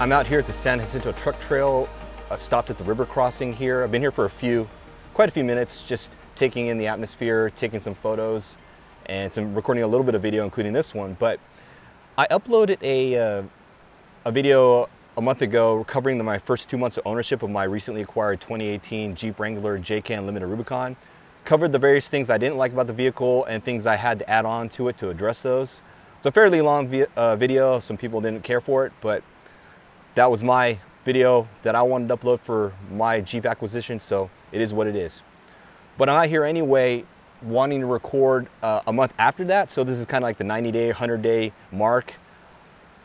I'm out here at the San Jacinto Truck Trail. I stopped at the river crossing here. I've been here for quite a few minutes, just taking in the atmosphere, taking some photos, and recording a little bit of video, including this one. But I uploaded a video a month ago covering my first 2 months of ownership of my recently acquired 2018 Jeep Wrangler JK Limited Rubicon. Covered the various things I didn't like about the vehicle and things I had to add on to it to address those. It's a fairly long video. Some people didn't care for it, but that was my video that I wanted to upload for my Jeep acquisition, so it is what it is. But I'm out here anyway wanting to record a month after that, so this is kind of like the 90-day, 100-day mark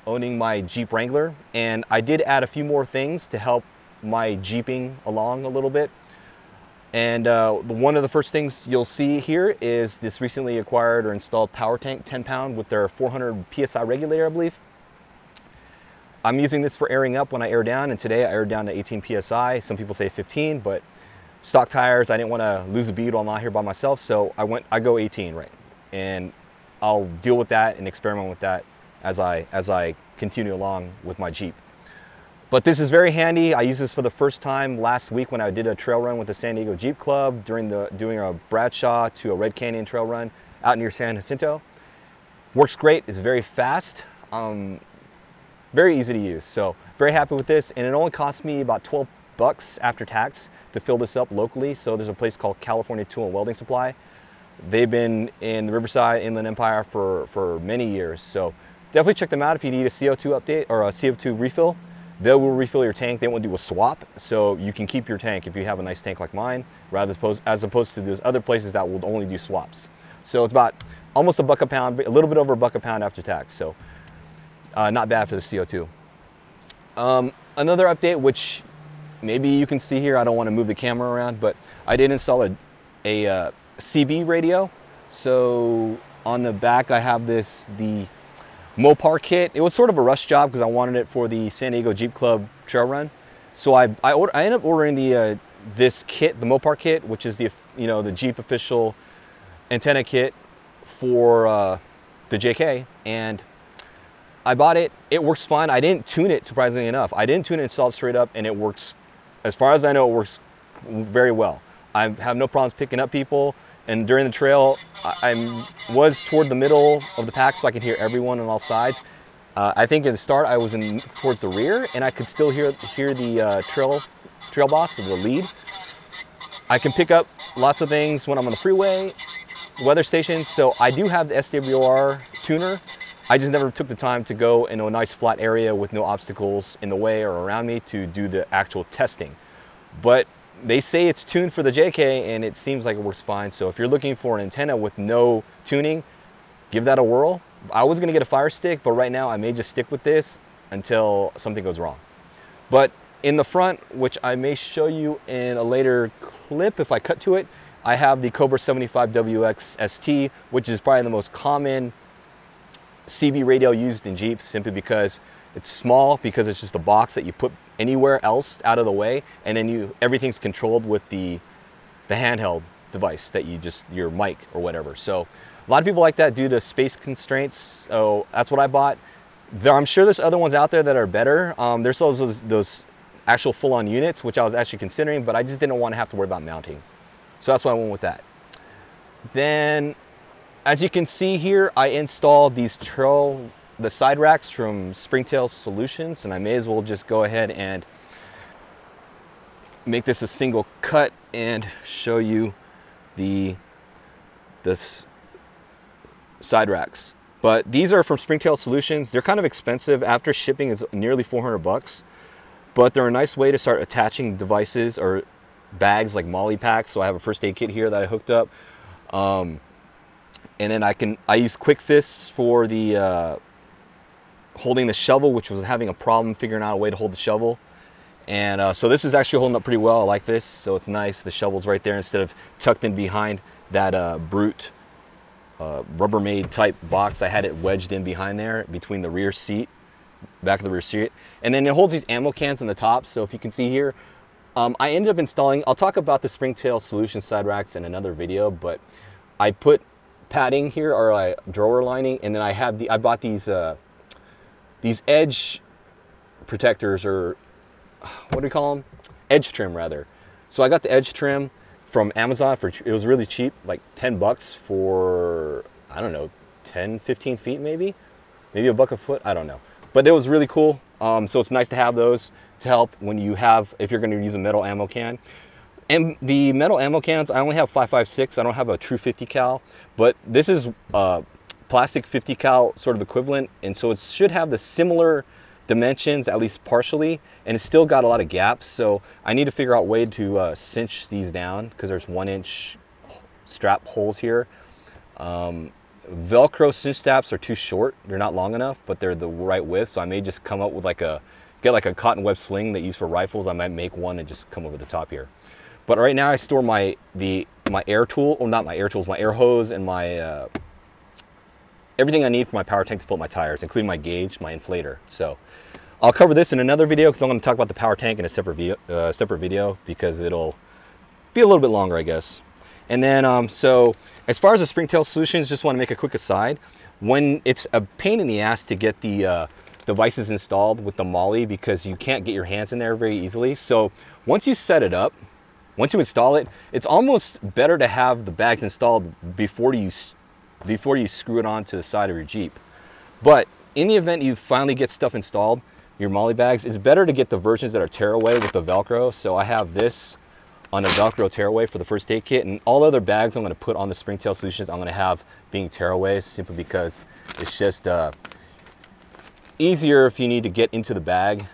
owning my Jeep Wrangler, and I did add a few more things to help my Jeeping along a little bit. And one of the first things you'll see here is this recently acquired or installed power tank, 10-pound with their 400 PSI regulator, I believe. I'm using this for airing up when I air down, and today I aired down to 18 PSI. Some people say 15, but stock tires, I didn't want to lose a bead while I'm out here by myself, so I go 18, right? And I'll deal with that and experiment with that as I continue along with my Jeep. But this is very handy. I used this for the first time last week when I did a trail run with the San Diego Jeep Club doing a Bradshaw to a Red Canyon trail run out near San Jacinto. Works great, it's very fast, very easy to use. So very happy with this, and it only cost me about 12 bucks after tax to fill this up locally. So there's a place called California Tool and Welding Supply. They've been in the Riverside Inland Empire for many years. So definitely check them out if you need a CO2 update or a CO2 refill. They will refill your tank. They won't do a swap, so you can keep your tank if you have a nice tank like mine, as opposed to those other places that will only do swaps. So it's about almost $1 a pound, a little bit over $1 a pound after tax. So not bad for the CO2. Another update, which maybe you can see here, I don't want to move the camera around, but I did install a CB radio. So on the back I have the Mopar kit. It was sort of a rush job because I wanted it for the San Diego Jeep Club trail run. So I ended up ordering this kit, the Mopar kit, which is the Jeep official antenna kit for the JK, and I bought it. It works fine. I didn't tune it, surprisingly enough. I didn't tune it, install it straight up, and it works, as far as I know, it works very well. I have no problems picking up people. And during the trail, I was toward the middle of the pack so I could hear everyone on all sides. I think at the start I was towards the rear, and I could still hear the trail boss, the lead. I can pick up lots of things when I'm on the freeway, weather stations, so I do have the SWR tuner. I just never took the time to go into a nice flat area with no obstacles in the way or around me to do the actual testing. But they say it's tuned for the JK, and it seems like it works fine. So if you're looking for an antenna with no tuning, give that a whirl. I was gonna get a Fire Stick, but right now I may just stick with this until something goes wrong. But in the front, which I may show you in a later clip if I cut to it, I have the Cobra 75WX ST, which is probably the most common CB radio used in Jeeps, simply because it's small, because it's just a box that you put anywhere else out of the way, and then everything's controlled with the handheld device that your mic or whatever. So a lot of people like that due to space constraints. So that's what I bought. I'm sure there's other ones out there that are better. There's those actual full-on units, which I was actually considering, but I just didn't want to have to worry about mounting. So that's why I went with that. Then, as you can see here, I installed the side racks from Springtail Solutions, and I may as well just go ahead and make this a single cut and show you the side racks. But these are from Springtail Solutions. They're kind of expensive. After shipping, it's nearly 400 bucks, but they're a nice way to start attaching devices or bags like MOLLE packs. So I have a first aid kit here that I hooked up, and then I use Quick Fists for the holding the shovel, which was having a problem figuring out a way to hold the shovel. And so this is actually holding up pretty well. I like this, so it's nice. The shovel's right there instead of tucked in behind that brute Rubbermaid type box. I had it wedged in behind there between the rear seat, back of the rear seat. And then it holds these ammo cans on the top. So if you can see here, I ended up installing, I'll talk about the Springtail Solutions side racks in another video, but I put padding here, or a drawer lining, and then I bought these edge protectors, or what do we call them? Edge trim rather. So I got the edge trim from Amazon for, it was really cheap, like 10 bucks for, I don't know, 10, 15 feet maybe a buck a foot, I don't know. But it was really cool. So it's nice to have those to help when you have, if you're gonna use a metal ammo can. And the metal ammo cans, I only have 5.56. I don't have a true 50 cal, but this is plastic 50 cal sort of equivalent. And so it should have the similar dimensions, at least partially, and it's still got a lot of gaps. So I need to figure out a way to cinch these down, because there's 1-inch strap holes here. Velcro cinch straps are too short. They're not long enough, but they're the right width. So I may just come up with get like a cotton web sling that you use for rifles. I might make one and just come over the top here. But right now I store my air tool, or not my air tools, my air hose, and my everything I need for my power tank to fill up my tires, including my gauge, my inflator. So I'll cover this in another video, because I'm going to talk about the power tank in a separate video, because it'll be a little bit longer, I guess. And then, so as far as the springtail solutions, just want to make a quick aside. When it's a pain in the ass to get the devices installed with the MOLLE, because you can't get your hands in there very easily. So once you set it up, once you install it, it's almost better to have the bags installed before you screw it onto the side of your Jeep. But in the event you finally get stuff installed, your MOLLE bags, it's better to get the versions that are tearaway with the Velcro. So I have this on a Velcro tearaway for the first aid kit, and all other bags I'm going to put on the springtail solutions I'm going to have being tearaways, simply because it's just easier if you need to get into the bag,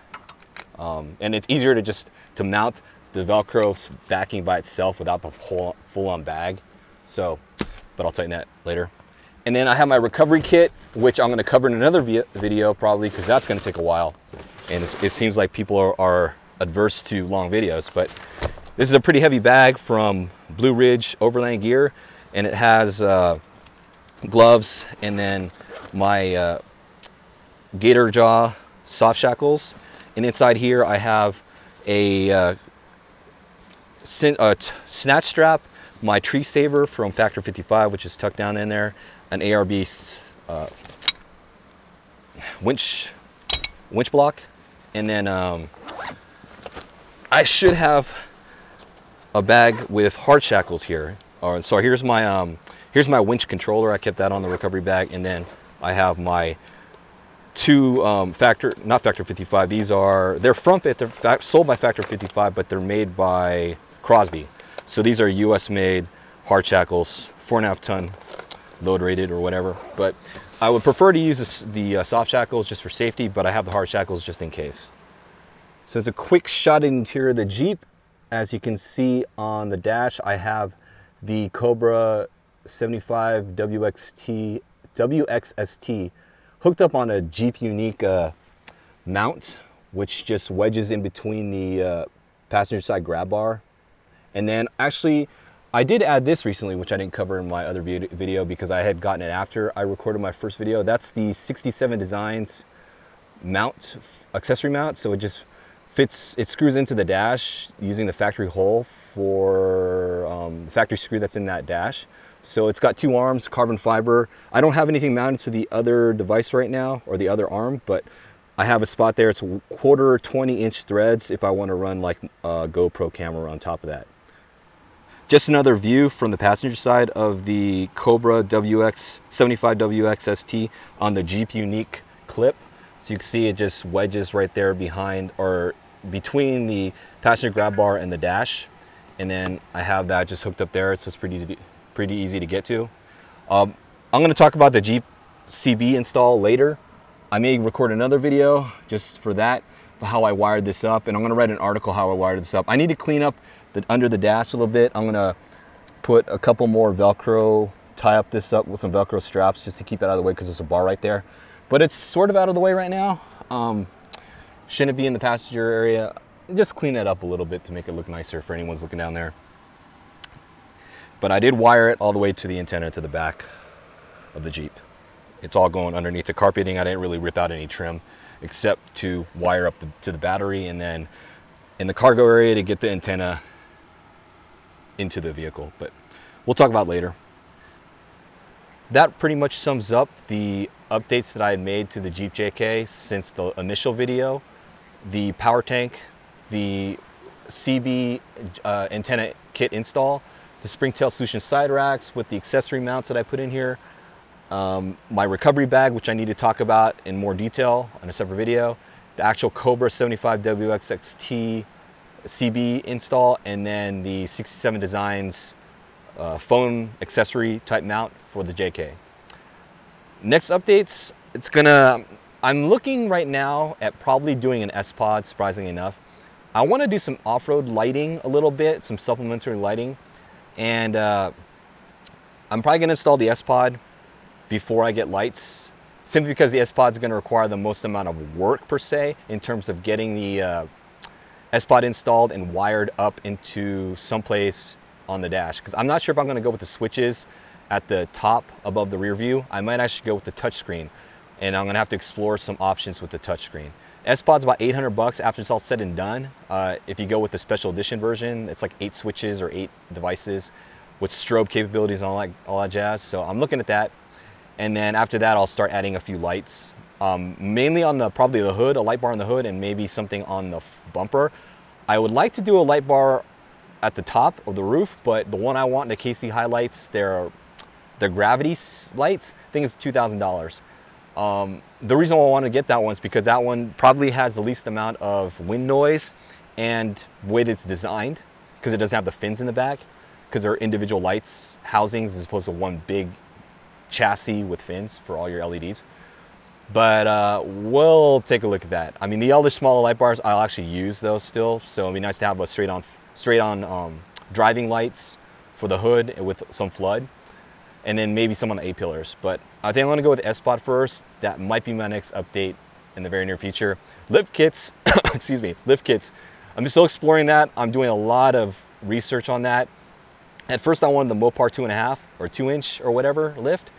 and it's easier to mount the Velcro backing by itself without the whole full-on bag. So, but I'll tell you that later. And then I have my recovery kit, which I'm going to cover in another video probably, because that's going to take a while, and it seems like people are adverse to long videos. But this is a pretty heavy bag from Blue Ridge Overland Gear, and it has gloves, and then my gator jaw soft shackles, and inside here I have a snatch strap, my tree saver from Factor 55, which is tucked down in there, an ARB winch block, and then I should have a bag with hard shackles here. So here's my winch controller. I kept that on the recovery bag, and then I have my two not Factor 55. They're sold by Factor 55, but they're made by Crosby. So these are US made hard shackles, 4.5 ton load rated or whatever. But I would prefer to use the soft shackles just for safety, but I have the hard shackles just in case. So it's a quick shot in the interior of the Jeep. As you can see on the dash, I have the Cobra 75 WXST hooked up on a Jeep Unique mount, which just wedges in between the passenger side grab bar. And then actually, I did add this recently, which I didn't cover in my other video because I had gotten it after I recorded my first video. That's the 67 Designs mount, accessory mount. So it just fits, it screws into the dash using the factory hole for the factory screw that's in that dash. So it's got two arms, carbon fiber. I don't have anything mounted to the other device right now, or the other arm, but I have a spot there. It's 1/4 20-inch threads if I want to run like a GoPro camera on top of that. Just another view from the passenger side of the Cobra 75 WXST on the Jeep Unique clip. So you can see it just wedges right there behind, or between the passenger grab bar and the dash. And then I have that just hooked up there. It's just pretty easy to get to. I'm going to talk about the Jeep CB install later. I may record another video just for that, for how I wired this up, and I'm going to write an article how I wired this up. I need to clean up under the dash a little bit. I'm going to put a couple more Velcro, tie up this up with some Velcro straps just to keep it out of the way because there's a bar right there. But it's sort of out of the way right now. Shouldn't be in the passenger area. Just clean that up a little bit to make it look nicer for anyone's looking down there. But I did wire it all the way to the antenna to the back of the Jeep. It's all going underneath the carpeting. I didn't really rip out any trim except to wire up to the battery, and then in the cargo area to get the antenna into the vehicle. But we'll talk about it later. That pretty much sums up the updates that I had made to the Jeep JK since the initial video. the power tank, the CB antenna kit install, the Springtail Solution side racks with the accessory mounts that I put in here, my recovery bag, which I need to talk about in more detail on a separate video, the actual Cobra 75WXXT CB install, and then the 67 Designs phone accessory type mount for the JK. Next updates, I'm looking right now at probably doing an S-Pod, surprisingly enough. I want to do some off-road lighting a little bit, some supplementary lighting, and I'm probably going to install the S-Pod before I get lights, simply because the S-Pod is going to require the most amount of work per se in terms of getting the S-Pod installed and wired up into someplace on the dash, because I'm not sure if I'm going to go with the switches at the top above the rear view. I might actually go with the touchscreen, and I'm going to have to explore some options with the touchscreen. S-Pod's about 800 bucks after it's all said and done. If you go with the special edition version, it's like 8 switches or 8 devices with strobe capabilities and all that jazz. So I'm looking at that. And then after that, I'll start adding a few lights, mainly on probably the hood, a light bar on the hood, and maybe something on the bumper. I would like to do a light bar at the top of the roof, but the one I want, the KC highlights, they're gravity lights. I think it's $2,000. The reason why I want to get that one is because that one probably has the least amount of wind noise, and the way that it's designed, because it doesn't have the fins in the back, because they're individual lights housings as opposed to one big chassis with fins for all your LEDs. But we'll take a look at that. I mean, the other smaller light bars, I'll actually use those still, so it'd be nice to have a straight on driving lights for the hood with some flood, and then maybe some on the A-pillars. But I think I'm gonna go with S-Pod first. That might be my next update in the very near future. Lift kits, excuse me, lift kits. I'm still exploring that. I'm doing a lot of research on that. At first I wanted the Mopar 2.5 or 2-inch or whatever lift,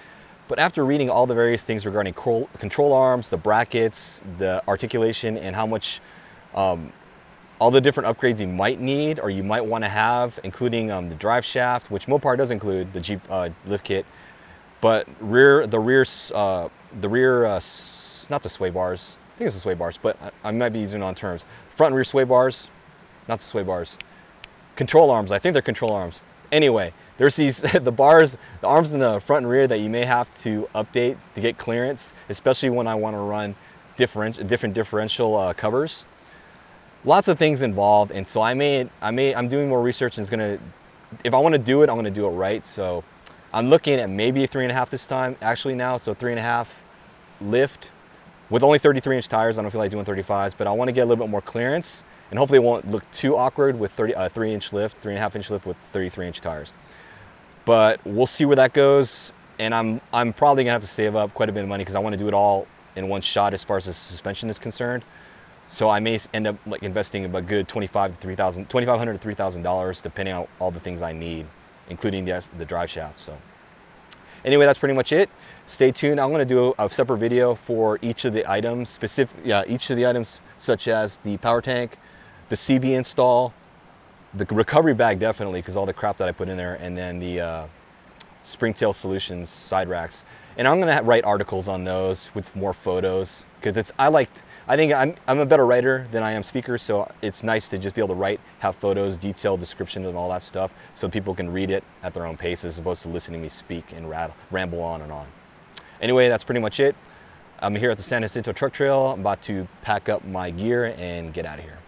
but after reading all the various things regarding control arms, the brackets, the articulation, and how much, all the different upgrades you might need or you might want to have, including the drive shaft, which Mopar does include, the Jeep lift kit, but the rear, not the sway bars, I think it's the sway bars, but I might be using it on terms. Front and rear sway bars, not the sway bars. Control arms, I think they're control arms. Anyway, there's these, the arms in the front and rear that you may have to update to get clearance, especially when I want to run different differential covers. Lots of things involved, and so I'm doing more research, and it's gonna, if I want to do it, I'm gonna do it right. So I'm looking at maybe a 3.5 this time, actually now, so 3.5 lift with only 33-inch tires. I don't feel like doing 35s, but I want to get a little bit more clearance, and hopefully it won't look too awkward with 3-inch lift, 3.5-inch lift with 33-inch tires. But we'll see where that goes, and I'm probably gonna have to save up quite a bit of money because I want to do it all in one shot as far as the suspension is concerned. So I may end up like investing a good $2,500 to $3,000 depending on all the things I need, including the drive shaft. So anyway, that's pretty much it. Stay tuned. I'm going to do a separate video for each of the items, each of the items such as the power tank, the CB install, the recovery bag definitely because all the crap that I put in there, and then the Springtail Solutions side racks. And I'm going to write articles on those with more photos because I think I'm a better writer than I am speaker, so it's nice to just be able to write, have photos, detailed description and all that stuff so people can read it at their own pace as opposed to listening to me speak and ramble on and on. Anyway, that's pretty much it. I'm here at the San Jacinto Truck Trail. I'm about to pack up my gear and get out of here.